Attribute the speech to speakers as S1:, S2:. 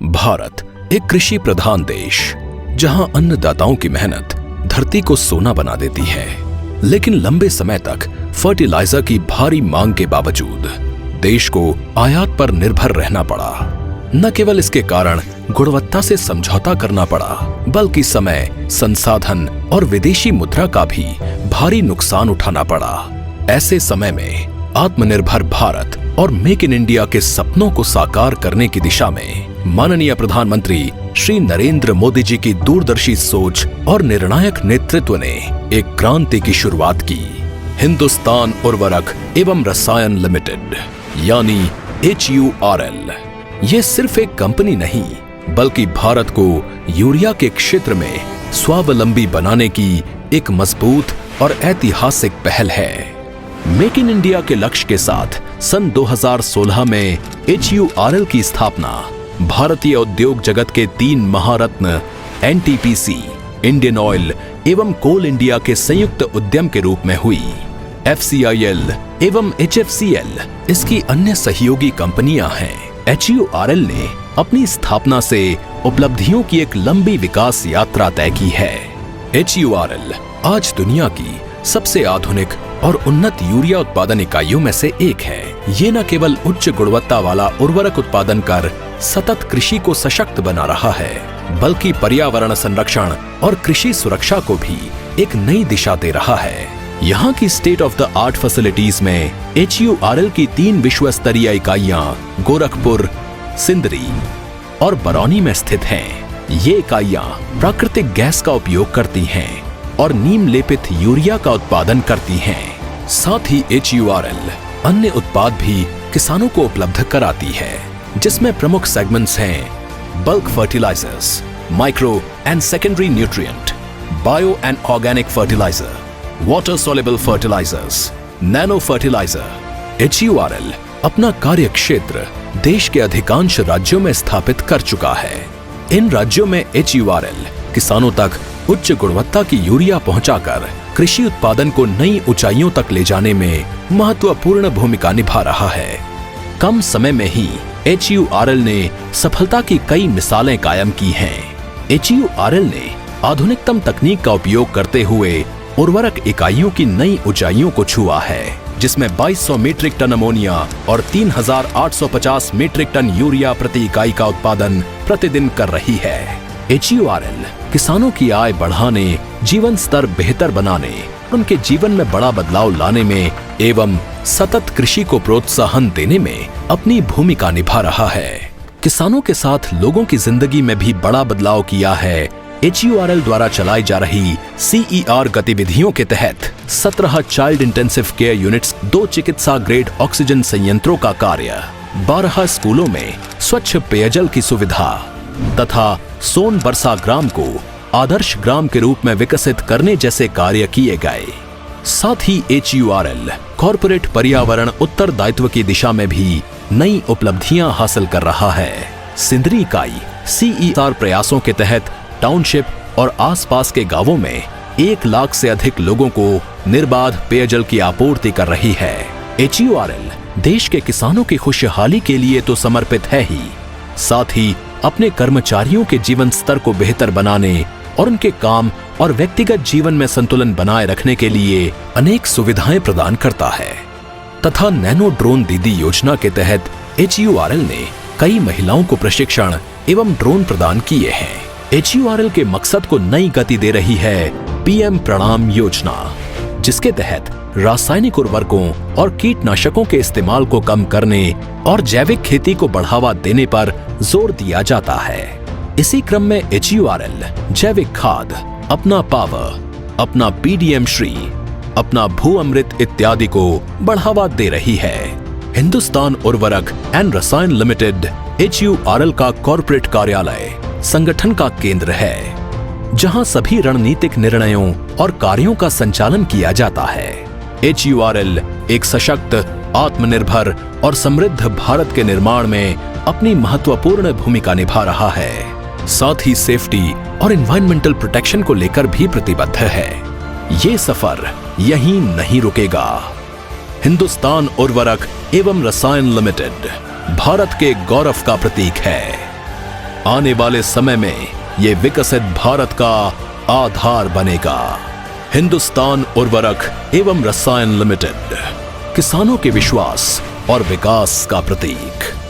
S1: भारत एक कृषि प्रधान देश, जहां अन्नदाताओं की मेहनत धरती को सोना बना देती है, लेकिन लंबे समय तक फर्टिलाइजर की भारी मांग के बावजूद देश को आयात पर निर्भर रहना पड़ा। न केवल इसके कारण गुणवत्ता से समझौता करना पड़ा, बल्कि समय, संसाधन और विदेशी मुद्रा का भी भारी नुकसान उठाना पड़ा। ऐसे समय में आत्मनिर्भर भारत और मेक इन इंडिया के सपनों को साकार करने की दिशा में माननीय प्रधानमंत्री श्री नरेंद्र मोदी जी की दूरदर्शी सोच और निर्णायक नेतृत्व ने एक क्रांति की शुरुआत की। हिंदुस्तान उर्वरक एवं रसायन लिमिटेड यानी HURL, ये सिर्फ एक कंपनी नहीं, बल्कि भारत को यूरिया के क्षेत्र में स्वावलंबी बनाने की एक मजबूत और ऐतिहासिक पहल है। मेक इन इंडिया के लक्ष्य के साथ सन 2016 में HURL की स्थापना भारतीय उद्योग जगत के 3 महारत्न NTPC, इंडियन ऑयल एवं कोल इंडिया के संयुक्त उद्यम के रूप में हुई। FCIL एवं HFCL इसकी अन्य सहयोगी कंपनियां हैं। HURL ने अपनी स्थापना से उपलब्धियों की एक लंबी विकास यात्रा तय की है। HURL आज दुनिया की सबसे आधुनिक और उन्नत यूरिया उत्पादन इकाइयों में से एक है। ये न केवल उच्च गुणवत्ता वाला उर्वरक उत्पादन कर सतत कृषि को सशक्त बना रहा है, बल्कि पर्यावरण संरक्षण और कृषि सुरक्षा को भी एक नई दिशा दे रहा है। यहाँ की state of the art facilities में HURL की 3 विश्व स्तरीय इकाइयां गोरखपुर, सिंदरी और बरौनी में स्थित हैं। ये इकाइयां प्राकृतिक गैस का उपयोग करती हैं और नीम लेपित यूरिया का उत्पादन करती हैं। साथ ही HURL अन्य उत्पाद भी किसानों को उपलब्ध कराती है, जिसमें प्रमुख सेगमेंट्स हैं bulk fertilisers, micro and secondary nutrient, bio and organic fertiliser, water soluble fertilisers, nano fertiliser. HURL अपना कार्य क्षेत्र देश के अधिकांश राज्यों में स्थापित कर चुका है। इन राज्यों में HURL किसानों तक उच्च गुणवत्ता की यूरिया पहुंचाकर कृषि उत्पादन को नई ऊंचाइयों तक ले जाने में महत्वपूर्ण भूमिका निभा रहा है। कम समय में ही HURL ने सफलता की कई मिसालें कायम की हैं। HURL ने आधुनिकतम तकनीक का उपयोग करते हुए उर्वरक इकाइयों की नई ऊंचाइयों को छुआ है, जिसमें 2200 मीट्रिक टन अमोनिया और 3850 मीट्रिक टन यूरिया प्रति इकाई का उत्पादन प्रतिदिन कर रही है। HURL किसानों की आय बढ़ाने, जीवन स्तर बेहतर बनाने, उनके जीवन में बड़ा बदलाव लाने में एवं सतत कृषि को प्रोत्साहन देने में अपनी भूमिका निभा रहा है। किसानों के साथ लोगों की जिंदगी में भी बड़ा बदलाव किया है। HURL द्वारा चलाई जा रही CER गतिविधियों के तहत 17 चाइल्ड इंटेंसिव केयर यूनिट्स, 2 चिकित्सा ग्रेड ऑक्सीजन संयंत्रों का कार्य, 12 स्कूलों में स्वच्छ पेयजल की सुविधा तथा सोन बरसा ग्राम को आदर्श ग्राम के रूप में विकसित करने जैसे कार्य किए गए। साथ ही HURL कॉर्पोरेट पर्यावरण उत्तरदायित्व की दिशा में भी नई उपलब्धियां हासिल कर रहा है। सिंदरी इकाई CER प्रयासों के तहत टाउनशिप और आसपास के गांवों में 1 लाख से अधिक लोगों को निर्बाध पेयजल की आपूर्ति कर रही है। HURL देश के किसानों की खुशहाली के लिए तो समर्पित है ही, साथ ही अपने कर्मचारियों के जीवन स्तर को बेहतर बनाने और उनके काम और व्यक्तिगत जीवन में संतुलन बनाए रखने के लिए अनेक सुविधाएं प्रदान करता है। तथा नैनो ड्रोन दीदी योजना के तहत HURL ने कई महिलाओं को प्रशिक्षण एवं ड्रोन प्रदान किए हैं। HURL के मकसद को नई गति दे रही है PM प्रणाम योजना, जिसके तहत रासायनिक उर्वरकों और कीटनाशकों के इस्तेमाल को कम करने और जैविक खेती को बढ़ावा देने पर जोर दिया जाता है। इसी क्रम में HURL जैविक खाद, अपना पावर, अपना PDM श्री, अपना भू अमृत इत्यादि को बढ़ावा दे रही है। हिंदुस्तान उर्वरक एंड रसायन लिमिटेड HURL का कॉर्पोरेट कार्यालय संगठन का केंद्र है, जहां सभी रणनीतिक निर्णयों और कार्यों का संचालन किया जाता है। HURL एक सशक्त, आत्मनिर्भर और समृद्ध भारत के निर्माण में अपनी महत्वपूर्ण भूमिका निभा रहा है। साथ ही सेफ्टी और एनवायरमेंटल प्रोटेक्शन को लेकर भी प्रतिबद्ध है। ये सफर यहीं नहीं रुकेगा। हिंदुस्तान उर्वरक एवं रसायन लिमिटेड भारत के गौरव का प्रतीक है। आने वाले समय में ये विकसित भारत का आधार बनेगा। हिंदुस्तान उर्वरक एवं रसायन लिमिटेड, किसानों के विश्वास और विकास का प्रतीक।